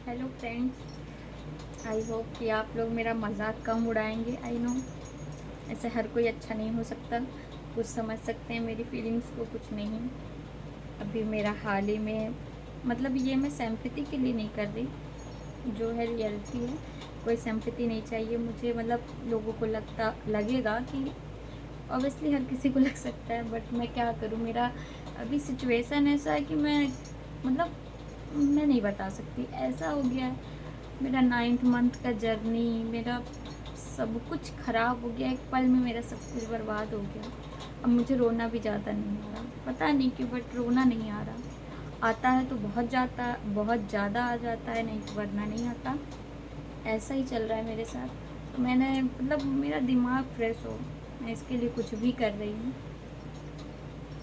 Hello friends, I hope कि आप लोग मेरा मजाक कम उड़ाएंगे। आई नो ऐसे हर कोई अच्छा नहीं हो सकता, कुछ समझ सकते हैं मेरी फीलिंग्स को, कुछ नहीं। अभी मेरा हाल ही में, मतलब ये मैं सिंपैथी के लिए नहीं कर रही, जो है रियलिटी है। कोई सिंपैथी नहीं चाहिए मुझे, मतलब लोगों को लगेगा कि ऑब्वियसली हर किसी को लग सकता है, बट मैं क्या करूँ। मेरा अभी सिचुएशन ऐसा है कि मतलब मैं नहीं बता सकती, ऐसा हो गया है। मेरा 9th मंथ का जर्नी, मेरा सब कुछ ख़राब हो गया, एक पल में मेरा सब कुछ बर्बाद हो गया। अब मुझे रोना भी ज़्यादा नहीं आ रहा, पता नहीं क्यों, बट रोना नहीं आ रहा। आता है तो बहुत ज़्यादा आ जाता है, नहीं तो वरना नहीं आता। ऐसा ही चल रहा है मेरे साथ। तो मैंने, मतलब मेरा दिमाग फ्रेश हो, मैं इसके लिए कुछ भी कर रही हूँ।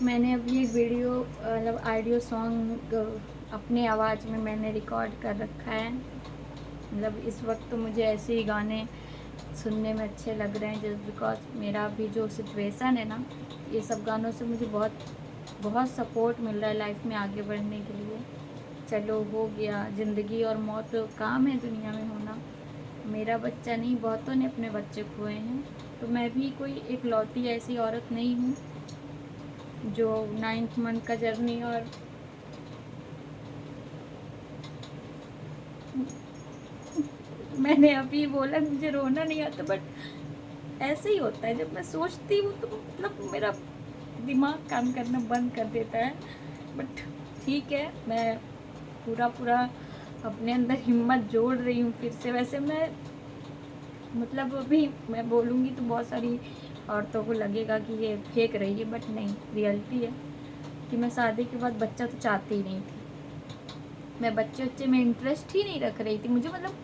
मैंने अभी एक वीडियो, मतलब ऑडियो सॉन्ग अपने आवाज़ में मैंने रिकॉर्ड कर रखा है। मतलब इस वक्त तो मुझे ऐसे ही गाने सुनने में अच्छे लग रहे हैं, जस्ट बिकॉज मेरा अभी जो सिचुएशन है ना, ये सब गानों से मुझे बहुत बहुत सपोर्ट मिल रहा है लाइफ में आगे बढ़ने के लिए। चलो हो गया, ज़िंदगी और मौत काम है दुनिया में होना। मेरा बच्चा नहीं, बहुतों ने अपने बच्चे खोए हैं, तो मैं भी कोई एक लौती ऐसी औरत नहीं हूँ जो 9th मंथ का जर्नी। और मैंने अभी बोला मुझे रोना नहीं आता, बट ऐसे ही होता है। जब मैं सोचती हूँ तो मतलब मेरा दिमाग काम करना बंद कर देता है। बट ठीक है, मैं पूरा पूरा अपने अंदर हिम्मत जोड़ रही हूँ फिर से। वैसे मैं, मतलब अभी मैं बोलूँगी तो बहुत सारी औरतों को लगेगा कि ये फेंक रही है, बट नहीं, रियलिटी है कि मैं शादी के बाद बच्चा तो चाहती ही नहीं थी। मैं बच्चे में इंटरेस्ट ही नहीं रख रही थी। मुझे, मतलब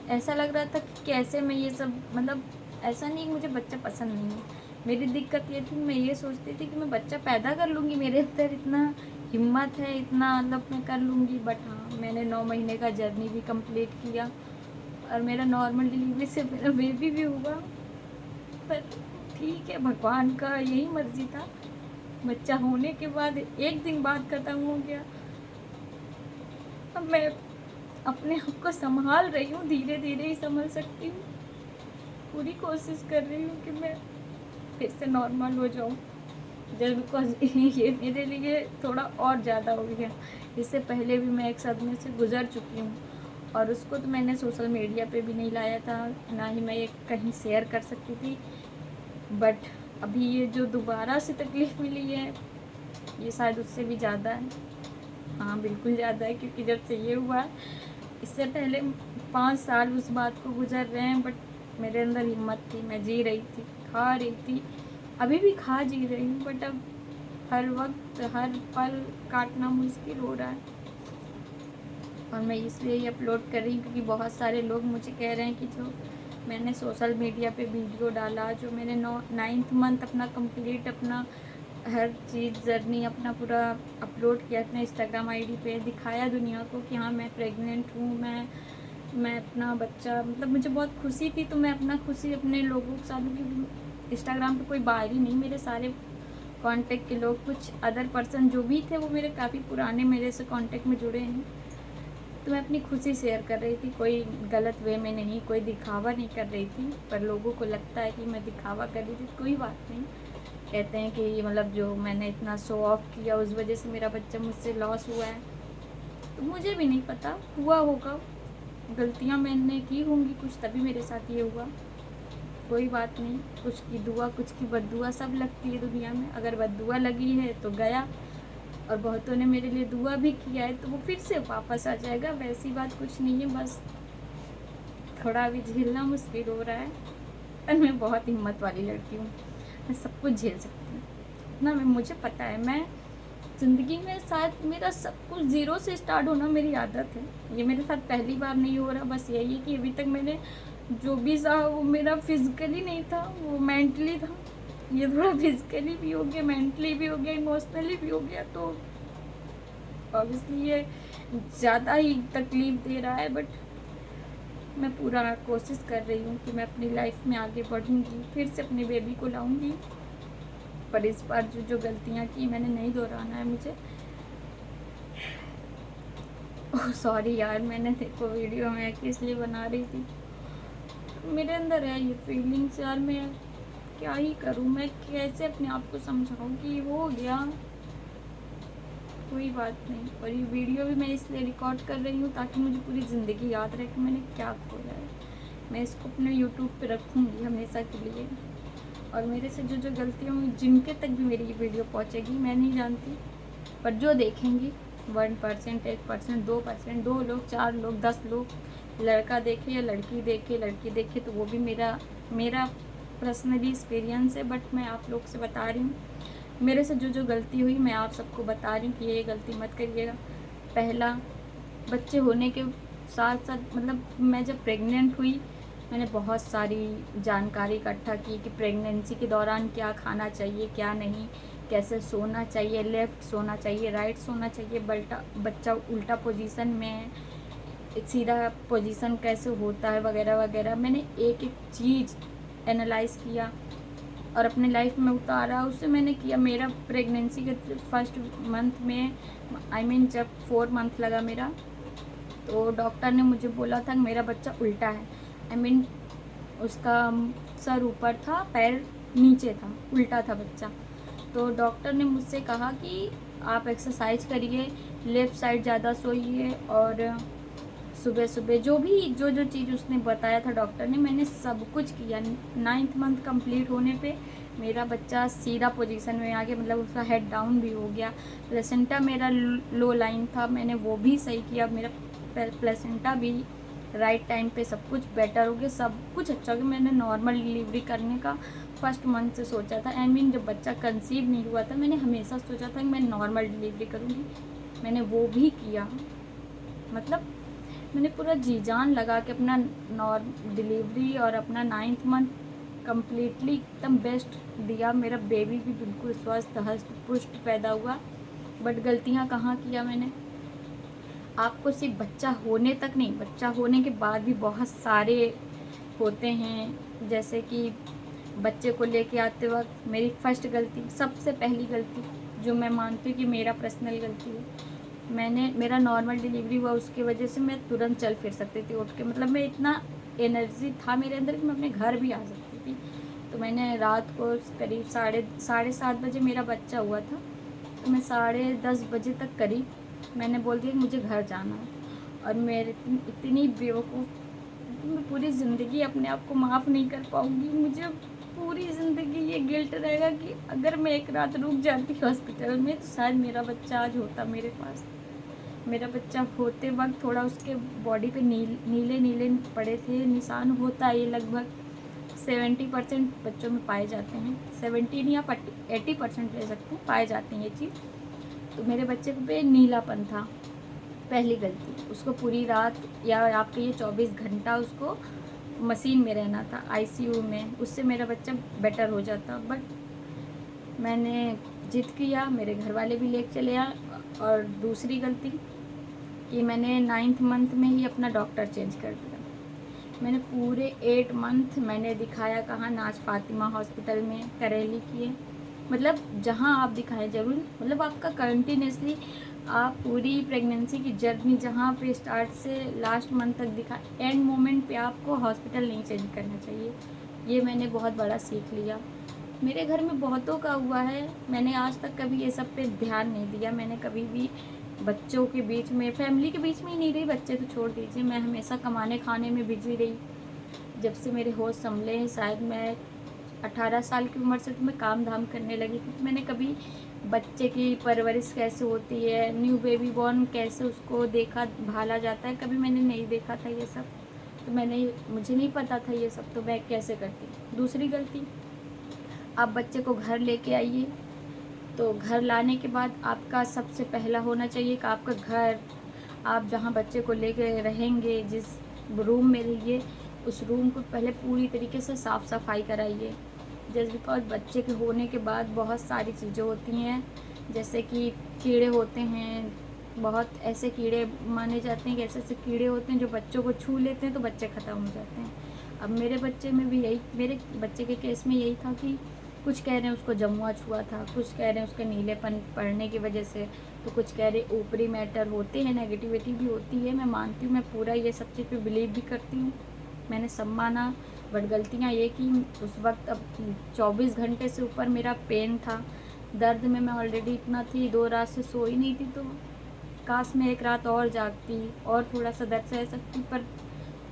ऐसा लग रहा था कि कैसे मैं ये सब, मतलब ऐसा नहीं कि मुझे बच्चा पसंद नहीं है। मेरी दिक्कत ये थी, मैं ये सोचती थी कि मैं बच्चा पैदा कर लूँगी, मेरे अंदर इतना हिम्मत है, इतना, मतलब मैं कर लूँगी। बट हाँ, मैंने 9 महीने का जर्नी भी कंप्लीट किया और मेरा नॉर्मल डिलीवरी से मेरा बेबी भी हुआ। पर ठीक है, भगवान का यही मर्जी था। बच्चा होने के बाद एक दिन बाद ख़त्म हो गया। अब मैं अपने आप को संभाल रही हूँ, धीरे धीरे ही संभल सकती हूँ। पूरी कोशिश कर रही हूँ कि मैं फिर से नॉर्मल हो जाऊँ, जस्ट बिकॉज ये मेरे लिए थोड़ा और ज़्यादा हो गया। इससे पहले भी मैं एक सदमे से गुज़र चुकी हूँ, और उसको तो मैंने सोशल मीडिया पे भी नहीं लाया था, ना ही मैं ये कहीं शेयर कर सकती थी। बट अभी ये जो दोबारा से तकलीफ़ मिली है, ये शायद उससे भी ज़्यादा है। हाँ, बिल्कुल ज़्यादा है, क्योंकि जब से ये हुआ, इससे पहले 5 साल उस बात को गुजर रहे हैं, बट मेरे अंदर हिम्मत थी, मैं जी रही थी, खा रही थी, अभी भी खा जी रही हूँ। बट अब हर वक्त हर पल काटना मुश्किल हो रहा है। और मैं इसलिए ही अपलोड कर रही हूँ क्योंकि बहुत सारे लोग मुझे कह रहे हैं कि जो मैंने सोशल मीडिया पे वीडियो डाला, जो मैंने 9th मंथ अपना कंप्लीट, अपना हर चीज़ जर्नी अपना पूरा अपलोड किया अपने इंस्टाग्राम आईडी पे, दिखाया दुनिया को कि हाँ मैं प्रेग्नेंट हूँ, मैं अपना बच्चा, मतलब मुझे बहुत खुशी थी, तो मैं अपना खुशी अपने लोगों के साथ, क्योंकि इंस्टाग्राम पे कोई बाहर ही नहीं, मेरे सारे कांटेक्ट के लोग, कुछ अदर पर्सन जो भी थे वो मेरे काफ़ी पुराने मेरे से कांटेक्ट में जुड़े हैं। तो मैं अपनी खुशी शेयर कर रही थी, कोई गलत वे में नहीं, कोई दिखावा नहीं कर रही थी। पर लोगों को लगता है कि मैं दिखावा कर रही थी, कोई बात नहीं। कहते हैं कि मतलब जो मैंने इतना शो ऑफ किया उस वजह से मेरा बच्चा मुझसे लॉस हुआ है, तो मुझे भी नहीं पता, हुआ होगा, गलतियाँ मैंने की होंगी कुछ, तभी मेरे साथ ये हुआ। कोई बात नहीं, कुछ की दुआ कुछ की बद्दुआ सब लगती है दुनिया में। अगर बद्दुआ लगी है तो गया, और बहुतों ने मेरे लिए दुआ भी किया है तो वो फिर से वापस आ जाएगा, वैसी बात कुछ नहीं है। बस थोड़ा भी झेलना मुश्किल हो रहा है, पर मैं बहुत हिम्मत वाली लड़की हूँ, मैं सब कुछ झेल सकती हूँ ना। मुझे पता है, मैं ज़िंदगी में शायद मेरा सब कुछ ज़ीरो से स्टार्ट होना मेरी आदत है। ये मेरे साथ पहली बार नहीं हो रहा, बस यही है कि अभी तक मैंने जो भी सहा वो मेरा फिज़िकली नहीं था, वो मेंटली था। ये थोड़ा फिज़िकली भी हो गया, मेंटली भी हो गया, इमोशनली भी हो गया, तो ऑब्वियसली ये ज़्यादा ही तकलीफ़ दे रहा है। बट मैं पूरा कोशिश कर रही हूँ कि मैं अपनी लाइफ में आगे बढ़ूँगी, फिर से अपने बेबी को लाऊँगी। पर इस बार जो जो गलतियाँ की मैंने नहीं दोहराना है मुझे। ओह सॉरी यार, मैंने देखो वीडियो में किस लिए बना रही थी। मेरे अंदर है ये फीलिंग्स यार, मैं क्या ही करूँ, मैं कैसे अपने आप को समझाऊँ कि हो गया, कोई बात नहीं। और ये वीडियो भी मैं इसलिए रिकॉर्ड कर रही हूँ ताकि मुझे पूरी ज़िंदगी याद रहे कि मैंने क्या खोया है। मैं इसको अपने यूट्यूब पे रखूँगी हमेशा के लिए। और मेरे से जो जो गलतियाँ हुई, जिनके तक भी मेरी ये वीडियो पहुँचेगी मैं नहीं जानती, पर जो देखेंगी 1%, 1%, 2%, 2 लोग, 4 लोग, 10 लोग, लड़का देखे या लड़की देखे तो वो भी मेरा पर्सनली एक्सपीरियंस है। बट मैं आप लोग से बता रही हूँ, मेरे से जो जो गलती हुई मैं आप सबको बता रही हूँ कि ये गलती मत करिएगा। पहला, बच्चे होने के साथ साथ मतलब मैं जब प्रेग्नेंट हुई, मैंने बहुत सारी जानकारी इकट्ठा की कि प्रेगनेंसी के दौरान क्या खाना चाहिए, क्या नहीं, कैसे सोना चाहिए, लेफ़्ट सोना चाहिए, राइट सोना चाहिए, बच्चा उल्टा पोजीशन में, सीधा पोजीशन कैसे होता है, वगैरह वगैरह। मैंने एक एक चीज़ एनालाइज़ किया और अपने लाइफ में उतारा। उससे मैंने किया, मेरा प्रेगनेंसी के फर्स्ट मंथ में, जब 4 मंथ लगा मेरा, तो डॉक्टर ने मुझे बोला था कि मेरा बच्चा उल्टा है। उसका सर ऊपर था, पैर नीचे था, उल्टा था बच्चा। तो डॉक्टर ने मुझसे कहा कि आप एक्सरसाइज करिए, लेफ़्ट साइड ज़्यादा सोइए, और सुबह सुबह जो जो चीज़ उसने बताया था डॉक्टर ने, मैंने सब कुछ किया। 9th मंथ कंप्लीट होने पे मेरा बच्चा सीधा पोजीशन में आ गया, मतलब उसका हेड डाउन भी हो गया। प्लेसेंटा मेरा लो लाइन था, मैंने वो भी सही किया, मेरा प्लेसेंटा भी राइट टाइम पे सब कुछ बेटर हो गया, सब कुछ अच्छा हो गया। मैंने नॉर्मल डिलीवरी करने का फर्स्ट मंथ से सोचा था। जब बच्चा कंसीव नहीं हुआ था, मैंने हमेशा सोचा था कि मैं नॉर्मल डिलीवरी करूँगी, मैंने वो भी किया। मतलब मैंने पूरा जी जान लगा के अपना डिलीवरी और अपना 9th मंथ कम्प्लीटली एकदम बेस्ट दिया। मेरा बेबी भी बिल्कुल स्वस्थ हष्ट पुष्ट पैदा हुआ। बट गलतियाँ कहाँ किया मैंने, आपको सिर्फ बच्चा होने तक नहीं, बच्चा होने के बाद भी बहुत सारे होते हैं। जैसे कि बच्चे को लेके आते वक्त मेरी फर्स्ट गलती, सबसे पहली गलती जो मैं मानती हूँ कि मेरा पर्सनल गलती है, मेरा नॉर्मल डिलीवरी हुआ, उसकी वजह से मैं तुरंत चल फिर सकती थी उठ के, मतलब मैं इतना एनर्जी था मेरे अंदर कि मैं अपने घर भी आ सकती थी। तो मैंने रात को करीब साढ़े 7 बजे मेरा बच्चा हुआ था, तो मैं 10:30 बजे तक करीब मैंने बोल दिया कि मुझे घर जाना है। और मेरे इतनी बेवकूफ़, मैं पूरी ज़िंदगी अपने आप को माफ़ नहीं कर पाऊँगी। मुझे पूरी ज़िंदगी ये गिल्ट रहेगा कि अगर मैं एक रात रुक जाती हॉस्पिटल में तो शायद मेरा बच्चा आज होता मेरे पास। मेरा बच्चा होते वक्त थोड़ा उसके बॉडी पे नीले नीले पड़े थे निशान, होता है ये लगभग 70% बच्चों में पाए जाते हैं, 17 या 80% ले सकते हैं, पाए जाते हैं ये चीज़। तो मेरे बच्चे पे नीलापन था, पहली गलती। उसको पूरी रात या आप कहिए 24 घंटा उसको मशीन में रहना था, आईसीयू में, उससे मेरा बच्चा बेटर हो जाता। बट मैंने जिद किया, मेरे घर वाले भी ले चले आए। और दूसरी गलती कि मैंने 9th मंथ में ही अपना डॉक्टर चेंज कर दिया। मैंने पूरे 8 मंथ मैंने दिखाया कहाँ, नाज फातिमा हॉस्पिटल में, करेली किए, मतलब जहाँ आप दिखाएं ज़रूर, मतलब आपका कंटिन्यूसली आप पूरी प्रेगनेंसी की जर्नी जहाँ पे स्टार्ट से लास्ट मंथ तक दिखा, एंड मोमेंट पे आपको हॉस्पिटल नहीं चेंज करना चाहिए। ये मैंने बहुत बड़ा सीख लिया। मेरे घर में बहुतों का हुआ है, मैंने आज तक कभी ये सब पे ध्यान नहीं दिया। मैंने कभी भी बच्चों के बीच में, फैमिली के बीच में ही नहीं रही, बच्चे तो छोड़ दीजिए, मैं हमेशा कमाने खाने में बिजी रही। जब से मेरे होश संभले, शायद मैं 18 साल की उम्र से तो मैं काम धाम करने लगी थी। मैंने कभी बच्चे की परवरिश कैसे होती है, न्यू बेबी बॉर्न कैसे उसको देखा भाला जाता है, कभी मैंने नहीं देखा था ये सब। तो मुझे नहीं पता था ये सब, तो मैं कैसे करती। दूसरी गलती, आप बच्चे को घर लेके आइए, तो घर लाने के बाद आपका सबसे पहला होना चाहिए कि आपका घर, आप जहाँ बच्चे को लेके रहेंगे, जिस रूम में रहिए, उस रूम को पहले पूरी तरीके से साफ़ सफाई कराइए। जस्ट बिकॉज बच्चे के होने के बाद बहुत सारी चीज़ें होती हैं, जैसे कि कीड़े होते हैं, बहुत ऐसे कीड़े माने जाते हैं कि ऐसे ऐसे कीड़े होते हैं जो बच्चों को छू लेते हैं तो बच्चे ख़त्म हो जाते हैं। अब मेरे बच्चे में भी यही, मेरे बच्चे के केस में यही था कि कुछ कह रहे हैं उसको जमुआ छुआ था, कुछ कह रहे हैं उसके नीलेपन पड़ने की वजह से, तो कुछ कह रहे ऊपरी मैटर होते हैं, नेगेटिविटी भी होती है। मैं मानती हूँ, मैं पूरा ये सब चीज़ पे बिलीव भी करती हूँ, मैंने सब माना। बट गलतियाँ ये कि उस वक्त अब 24 घंटे से ऊपर मेरा पेन था, दर्द में मैं ऑलरेडी इतना थी, 2 रात से सोई नहीं थी। तो काश मैं एक रात और जागती और थोड़ा सा दर्द सह सकती, पर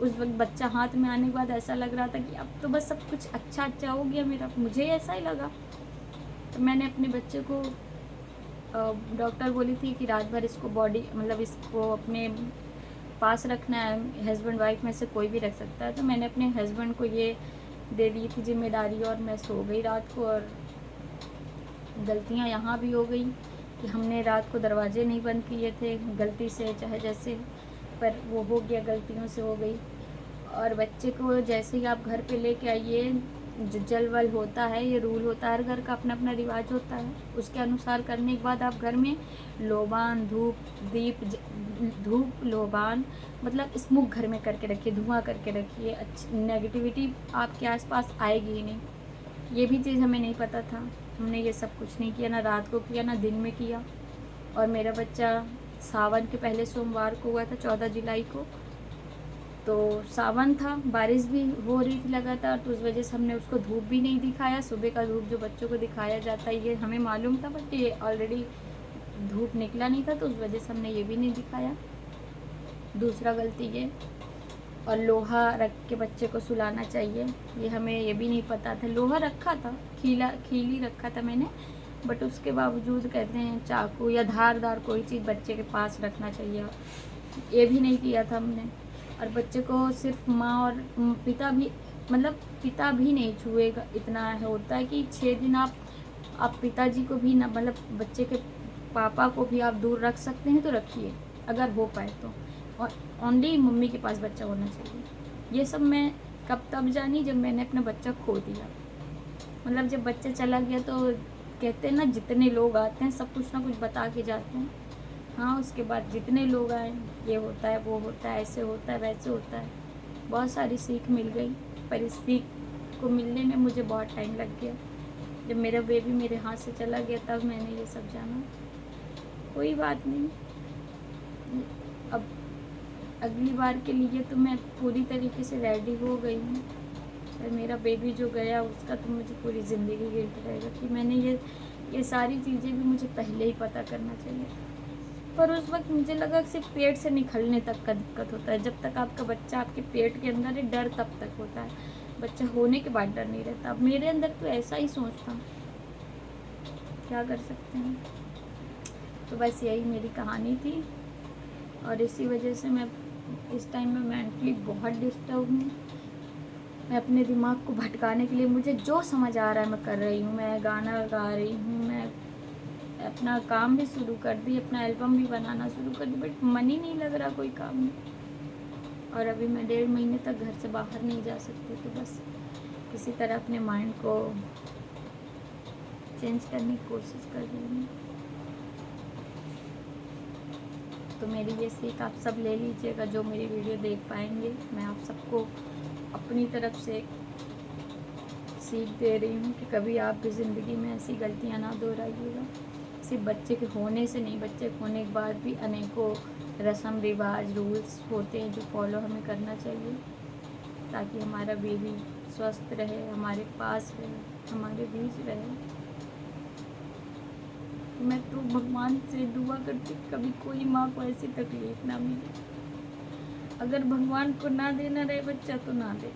उस वक्त बच्चा हाथ में आने के बाद ऐसा लग रहा था कि अब तो बस सब कुछ अच्छा अच्छा हो गया मेरा, मुझे ऐसा ही लगा। तो मैंने अपने बच्चे को डॉक्टर बोली थी कि रात भर इसको बॉडी मतलब इसको अपने पास रखना है, हस्बैंड वाइफ में से कोई भी रख सकता है। तो मैंने अपने हस्बैंड को ये दे दी थी जिम्मेदारी, और मैं सो गई रात को। और गलतियाँ यहाँ भी हो गई कि हमने रात को दरवाजे नहीं बंद किए थे गलती से, चाहे जैसे, पर वो हो गया, गलतियों से हो गई। और बच्चे को जैसे ही आप घर पे लेके आइए, जल वल होता है, ये रूल होता है, हर घर का अपना अपना रिवाज होता है, उसके अनुसार करने के बाद आप घर में लोबान, धूप, दीप, धूप, लोबान, मतलब स्मोक घर में करके रखिए, धुआं करके रखिए। अच्छी नेगेटिविटी आपके आसपास आएगी ही नहीं। ये भी चीज़ हमें नहीं पता था, हमने ये सब कुछ नहीं किया, ना रात को किया ना दिन में किया। और मेरा बच्चा सावन के पहले सोमवार को हुआ था, 14 जुलाई को। तो सावन था, बारिश भी हो रही थी लगातार, तो उस वजह से हमने उसको धूप भी नहीं दिखाया। सुबह का धूप जो बच्चों को दिखाया जाता है ये हमें मालूम था, बट ये ऑलरेडी धूप निकला नहीं था, तो उस वजह से हमने ये भी नहीं दिखाया। दूसरा गलती ये, और लोहा रख के बच्चे को सुलाना चाहिए, ये हमें ये भी नहीं पता था। लोहा रखा था, खीली रखा था मैंने, बट उसके बावजूद कहते हैं चाकू या धारदार कोई चीज़ बच्चे के पास रखना चाहिए, ये भी नहीं किया था हमने। और बच्चे को सिर्फ माँ और पिता भी, मतलब पिता भी नहीं छुएगा, इतना होता है कि 6 दिन आप पिताजी को भी ना, मतलब बच्चे के पापा को भी आप दूर रख सकते हैं तो रखिए अगर हो पाए तो, और ओनली मम्मी के पास बच्चा होना चाहिए। ये सब मैं कब तब जानी जब मैंने अपना बच्चा खो दिया। मतलब जब बच्चा चला गया तो कहते हैं ना, जितने लोग आते हैं सब कुछ ना कुछ बता के जाते हैं। हाँ, उसके बाद जितने लोग आए, ये होता है, वो होता है, ऐसे होता है, वैसे होता है, बहुत सारी सीख मिल गई। पर इस सीख को मिलने में मुझे बहुत टाइम लग गया। जब मेरा बेबी मेरे हाथ से चला गया तब मैंने ये सब जाना। कोई बात नहीं, अब अगली बार के लिए तो मैं पूरी तरीके से रेडी हो गई हूँ। पर मेरा बेबी जो गया उसका तो मुझे पूरी ज़िंदगी गिल्ट रहेगा कि मैंने ये सारी चीज़ें भी मुझे पहले ही पता करना चाहिए। पर उस वक्त मुझे लगा कि सिर्फ पेट से निकलने तक का दिक्कत होता है, जब तक आपका बच्चा आपके पेट के अंदर है डर तब तक होता है, बच्चा होने के बाद डर नहीं रहता। अब मेरे अंदर तो ऐसा ही सोच था, क्या कर सकते हैं। तो बस यही मेरी कहानी थी, और इसी वजह से मैं इस टाइम में मेंटली बहुत डिस्टर्ब हूँ। मैं अपने दिमाग को भटकाने के लिए मुझे जो समझ आ रहा है मैं कर रही हूँ। मैं गाना गा रही हूँ, मैं अपना काम भी शुरू कर दी, अपना एल्बम भी बनाना शुरू कर दी, बट मन ही नहीं लग रहा कोई काम में। और अभी मैं 1.5 महीने तक घर से बाहर नहीं जा सकती, तो बस किसी तरह अपने माइंड को चेंज करने की कोशिश कर रही हूँ। तो मेरी ये सीख आप सब ले लीजिएगा जो मेरी वीडियो देख पाएंगे। मैं आप सबको अपनी तरफ से सीख दे रही हूँ कि कभी आप भी ज़िंदगी में ऐसी गलतियाँ ना दोहराइएगा। सिर्फ बच्चे के होने से नहीं, बच्चे के होने के बाद भी अनेकों रस्म रिवाज रूल्स होते हैं जो फॉलो हमें करना चाहिए, ताकि हमारा बेबी स्वस्थ रहे, हमारे पास रहे, हमारे बीच रहे। मैं तो भगवान से दुआ करती कभी कोई माँ को ऐसी तकलीफ़ ना मिले। अगर भगवान को ना देना रहे बच्चा तो ना दे,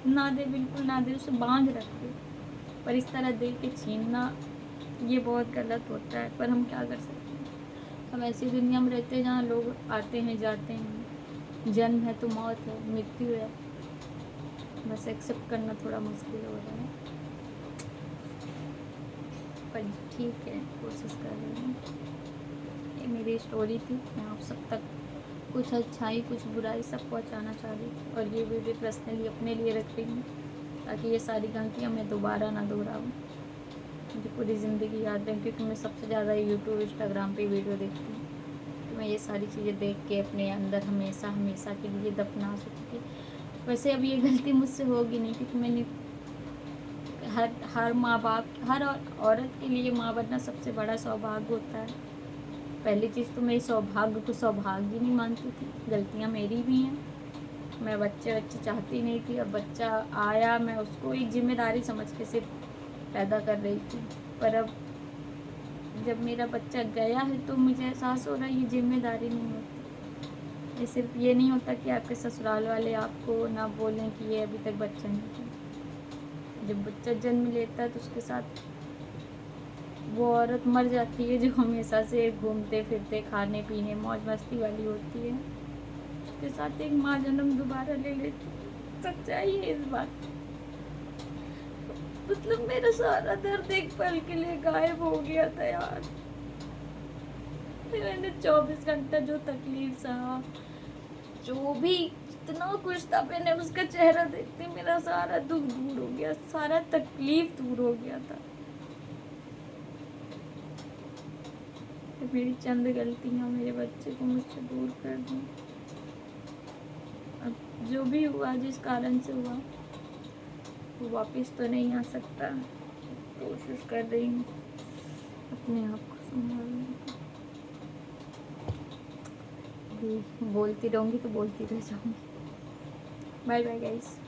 ना दे, बिल्कुल ना दे, उसे बांध रख दे। पर इस तरह दे के छीनना ये बहुत गलत होता है। पर हम क्या कर सकते हैं, हम ऐसी दुनिया में रहते हैं जहाँ लोग आते हैं जाते हैं, जन्म है तो मौत है, मृत्यु है, बस एक्सेप्ट करना थोड़ा मुश्किल हो रहा है। पर ठीक है, कोशिश कर रही हूँ। ये मेरी स्टोरी थी, मैं आप सब तक कुछ अच्छाई कुछ बुराई सब पहुँचाना चाह रही थी, और ये वीडियो पर्सनली अपने लिए रख रही हूँ ताकि ये सारी गलतियाँ मैं दोबारा ना दोहराऊँ। मुझे पूरी ज़िंदगी याद रहे, क्योंकि मैं सबसे ज़्यादा यूट्यूब इंस्टाग्राम पे वीडियो देखती हूँ, तो मैं ये सारी चीज़ें देख के अपने अंदर हमेशा हमेशा के लिए दफना सकती। वैसे अब ये गलती मुझसे होगी नहीं, क्योंकि मैंने हर माँ बाप, हर औरत के लिए माँ बनना सबसे बड़ा सौभाग्य होता है। पहली चीज़ तो मैं इस सौभाग्य को सौभाग्य ही नहीं मानती थी, गलतियाँ मेरी भी हैं। मैं बच्चे चाहती नहीं थी, अब बच्चा आया, मैं उसको एक जिम्मेदारी समझ के सिर्फ पैदा कर रही थी। पर अब जब मेरा बच्चा गया है तो मुझे एहसास हो रहा है ये जिम्मेदारी नहीं होती। ये सिर्फ ये नहीं होता कि आपके ससुराल वाले आपको ना बोलें कि ये अभी तक बच्चा नहीं था। जब बच्चा जन्म लेता है तो उसके साथ वो औरत मर जाती है जो हमेशा से घूमते फिरते खाने पीने मौज मस्ती वाली होती है, उसके साथ एक माँ जन्म दोबारा ले लेती है। सच्चाई है इस बात। मतलब मेरा सारा दर्द एक पल के लिए गायब हो गया था यार। मैंने 24 घंटा जो तकलीफ सहा, जो भी इतना कुछ था, मैंने उसका चेहरा देखते मेरा सारा दुख दूर हो गया, सारा तकलीफ दूर हो गया था। तो मेरी चंद गलतियाँ मेरे बच्चे को मुझसे दूर कर दी। अब जो भी हुआ, जिस कारण से हुआ, वो वापस तो नहीं आ सकता। कोशिश कर रही हूँ अपने आप को संभालने की। बोलती रहूँगी तो बोलती रह जाऊँगी। Bye bye guys.